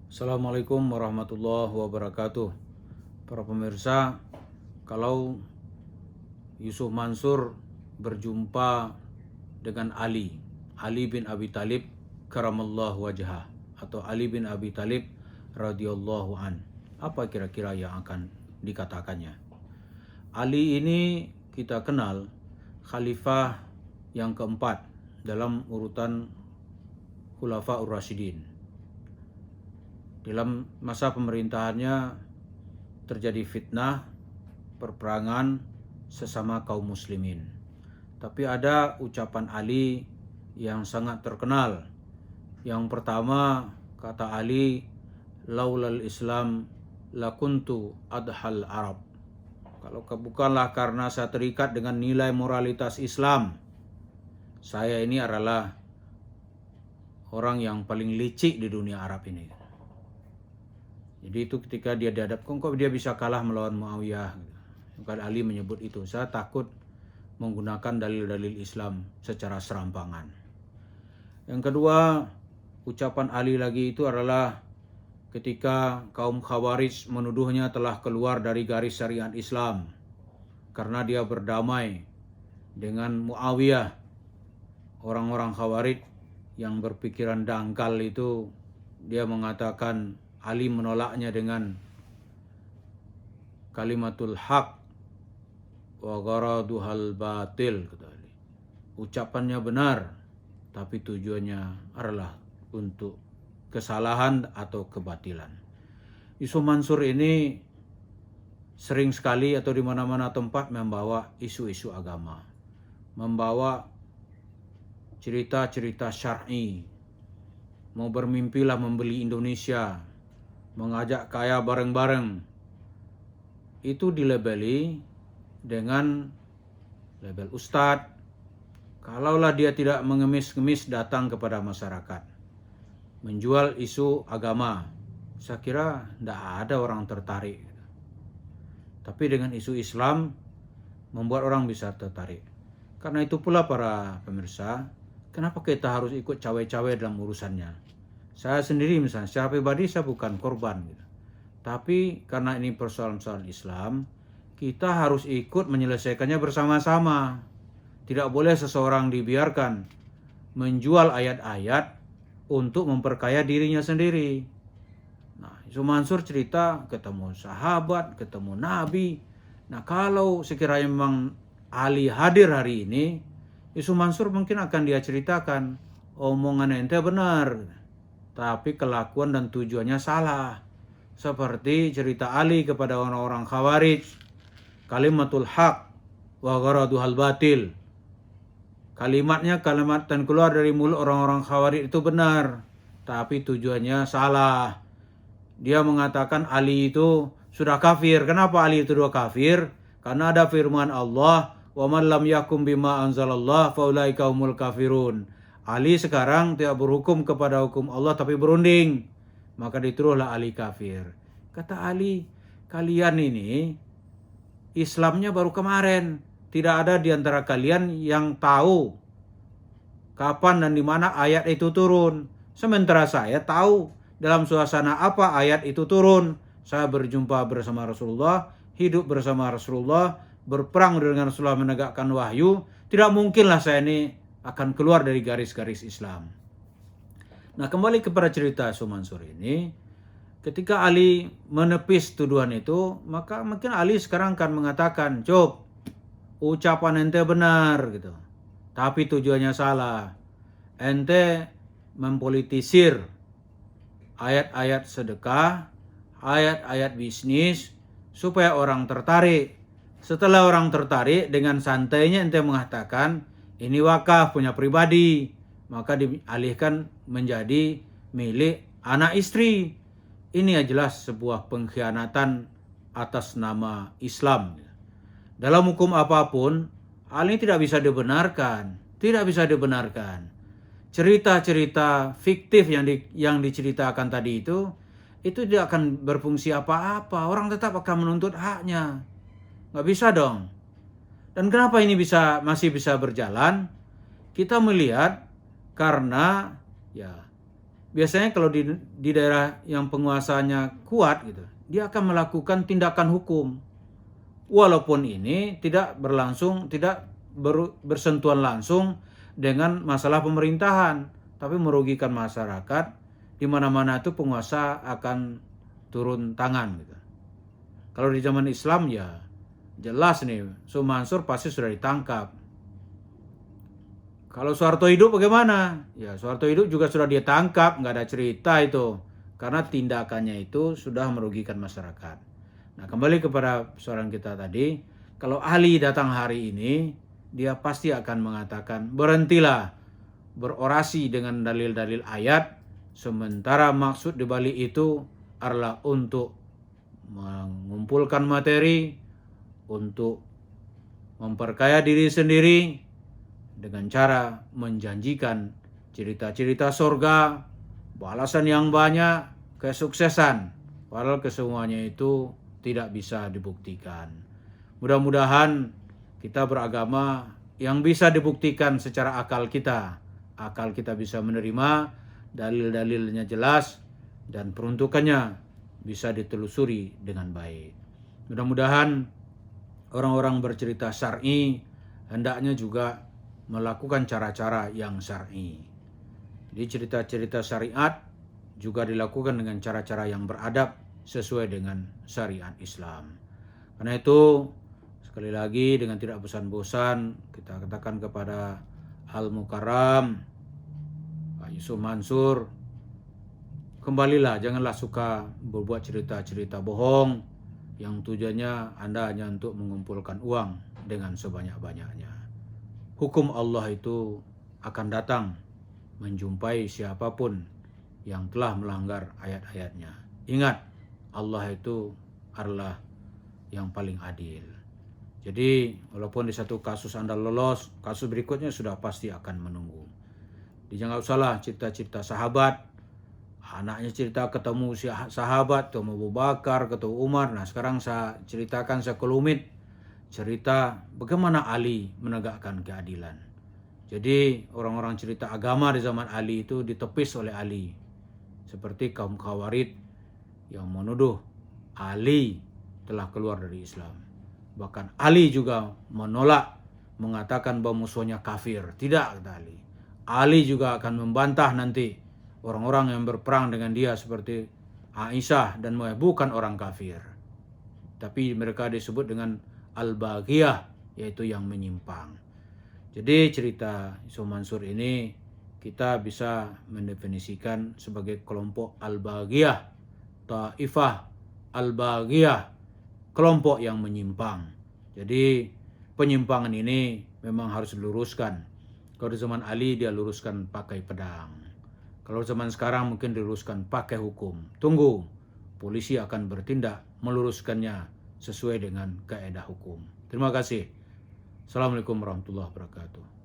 Assalamualaikum warahmatullahi wabarakatuh. Para pemirsa, kalau Yusuf Mansur berjumpa dengan Ali bin Abi Thalib karamallahu wajhah, atau Ali bin Abi Thalib radhiyallahu an, apa kira-kira yang akan dikatakannya? Ali ini kita kenal khalifah yang keempat dalam urutan Khulafaur Rasyidin. Dalam masa pemerintahannya terjadi fitnah, perperangan sesama kaum muslimin. Tapi ada ucapan Ali yang sangat terkenal. Yang pertama, kata Ali, laulal Islam lakuntu adhal Arab. Kalau bukanlah karena saya terikat dengan nilai moralitas Islam, saya ini adalah orang yang paling licik di dunia Arab ini. Jadi itu ketika dia dihadapkan, kok dia bisa kalah melawan Muawiyah. Bukan Ali menyebut itu, saya takut menggunakan dalil-dalil Islam secara serampangan. Yang kedua, ucapan Ali lagi itu adalah ketika kaum Khawarij menuduhnya telah keluar dari garis syariat Islam karena dia berdamai dengan Muawiyah. Orang-orang Khawarij yang berpikiran dangkal itu, dia mengatakan Ali menolaknya dengan kalimatul haq wa gharaduhal batil, kata Ali. Ucapannya benar, tapi tujuannya adalah untuk kesalahan atau kebatilan. Yusuf Mansur ini sering sekali atau di mana-mana tempat membawa isu-isu agama, membawa cerita-cerita syar'i, mau bermimpilah membeli Indonesia, mengajak kaya bareng-bareng. Itu dilabeli dengan label ustadz. Kalaulah dia tidak mengemis-ngemis datang kepada masyarakat, menjual isu agama, saya kira tidak ada orang tertarik. Tapi dengan isu Islam membuat orang bisa tertarik. Karena itu pula para pemirsa, kenapa kita harus ikut cawe-cawe dalam urusannya? Saya sendiri misalnya, secara pribadi saya bukan korban gitu. Tapi karena ini persoalan-persoalan Islam, kita harus ikut menyelesaikannya bersama-sama. Tidak boleh seseorang dibiarkan menjual ayat-ayat untuk memperkaya dirinya sendiri. Nah, Yusuf Mansur cerita ketemu sahabat, ketemu Nabi. Nah, kalau sekiranya memang Ali hadir hari ini, Yusuf Mansur mungkin akan dia ceritakan, omongan ente benar, tapi kelakuan dan tujuannya salah. Seperti cerita Ali kepada orang-orang Khawarij, kalimatul haq wa gharaduhal batil. Kalimatnya kalimat dan keluar dari mulut orang-orang Khawarij itu benar, tapi tujuannya salah. Dia mengatakan Ali itu sudah kafir. Kenapa Ali itu sudah kafir? Karena ada firman Allah, wa man lam yakum bima anzalallah faulaika humul kafirun. Ali sekarang tidak berhukum kepada hukum Allah tapi berunding, maka dituduhlah Ali kafir. Kata Ali, kalian ini Islamnya baru kemarin. Tidak ada di antara kalian yang tahu kapan dan di mana ayat itu turun. Sementara saya tahu dalam suasana apa ayat itu turun. Saya berjumpa bersama Rasulullah, hidup bersama Rasulullah, berperang dengan Rasulullah, menegakkan wahyu. Tidak mungkinlah saya ini akan keluar dari garis-garis Islam. Nah, kembali kepada cerita Yusuf Mansur ini, ketika Ali menepis tuduhan itu, maka mungkin Ali sekarang akan mengatakan, "Cuk, ucapan ente benar gitu, tapi tujuannya salah. Ente mempolitisir ayat-ayat sedekah, ayat-ayat bisnis supaya orang tertarik. Setelah orang tertarik, dengan santainya ente mengatakan ini wakaf punya pribadi, maka dialihkan menjadi milik anak istri. Ini jelas sebuah pengkhianatan atas nama Islam. Dalam hukum apapun, hal ini tidak bisa dibenarkan. Tidak bisa dibenarkan. Cerita-cerita fiktif yang diceritakan tadi itu tidak akan berfungsi apa-apa. Orang tetap akan menuntut haknya. Nggak bisa dong. Dan kenapa ini masih bisa berjalan? Kita melihat karena biasanya kalau di daerah yang penguasanya kuat gitu, dia akan melakukan tindakan hukum. Walaupun ini tidak berlangsung, tidak bersentuhan langsung dengan masalah pemerintahan, tapi merugikan masyarakat. Di mana-mana itu penguasa akan turun tangan gitu. Kalau di zaman Islam ya jelas nih, Mansur pasti sudah ditangkap. Kalau Soeharto hidup bagaimana? Ya Soeharto hidup juga sudah dia tangkap, nggak ada cerita itu. Karena tindakannya itu sudah merugikan masyarakat. Nah kembali kepada persoalan kita tadi, kalau Ali datang hari ini, dia pasti akan mengatakan, berhentilah berorasi dengan dalil-dalil ayat, sementara maksud dibalik itu adalah untuk mengumpulkan materi, untuk memperkaya diri sendiri, dengan cara menjanjikan cerita-cerita surga, balasan yang banyak, kesuksesan. Padahal kesemuanya itu tidak bisa dibuktikan. Mudah-mudahan kita beragama yang bisa dibuktikan secara akal kita. Akal kita bisa menerima, dalil-dalilnya jelas, dan peruntukannya bisa ditelusuri dengan baik. Mudah-mudahan orang-orang bercerita syar'i hendaknya juga melakukan cara-cara yang syar'i. Di cerita-cerita syariat juga dilakukan dengan cara-cara yang beradab sesuai dengan syariat Islam. Karena itu, sekali lagi dengan tidak bosan-bosan kita katakan kepada Al-Mukarram, Pak Yusuf Mansur, kembalilah, janganlah suka berbuat cerita-cerita bohong yang tujuannya Anda hanya untuk mengumpulkan uang dengan sebanyak-banyaknya. Hukum Allah itu akan datang menjumpai siapapun yang telah melanggar ayat-ayatnya. Ingat, Allah itu adalah yang paling adil. Jadi, walaupun di satu kasus Anda lolos, kasus berikutnya sudah pasti akan menunggu. Jangan usahlah cerita-cerita sahabat, anaknya cerita ketemu sahabat, ketemu Abu Bakar, ketemu Umar. Nah, sekarang saya ceritakan sekelumit cerita bagaimana Ali menegakkan keadilan. Jadi orang-orang cerita agama di zaman Ali itu ditepis oleh Ali. Seperti kaum Khawarij yang menuduh Ali telah keluar dari Islam. Bahkan Ali juga menolak, mengatakan bahwa musuhnya kafir. Tidak, kata Ali. Ali juga akan membantah nanti orang-orang yang berperang dengan dia seperti Aisyah dan Muawiyah bukan orang kafir. Tapi mereka disebut dengan Al-Baghiyah, yaitu yang menyimpang. Jadi cerita Yusuf Mansur ini kita bisa mendefinisikan sebagai kelompok Al-Baghiyah, Taifah Al-Baghiyah, kelompok yang menyimpang. Jadi penyimpangan ini memang harus diluruskan. Kalau di zaman Ali dia luruskan pakai pedang. Kalau zaman sekarang mungkin diluruskan pakai hukum. Tunggu, polisi akan bertindak meluruskannya sesuai dengan kaidah hukum. Terima kasih. Assalamualaikum warahmatullahi wabarakatuh.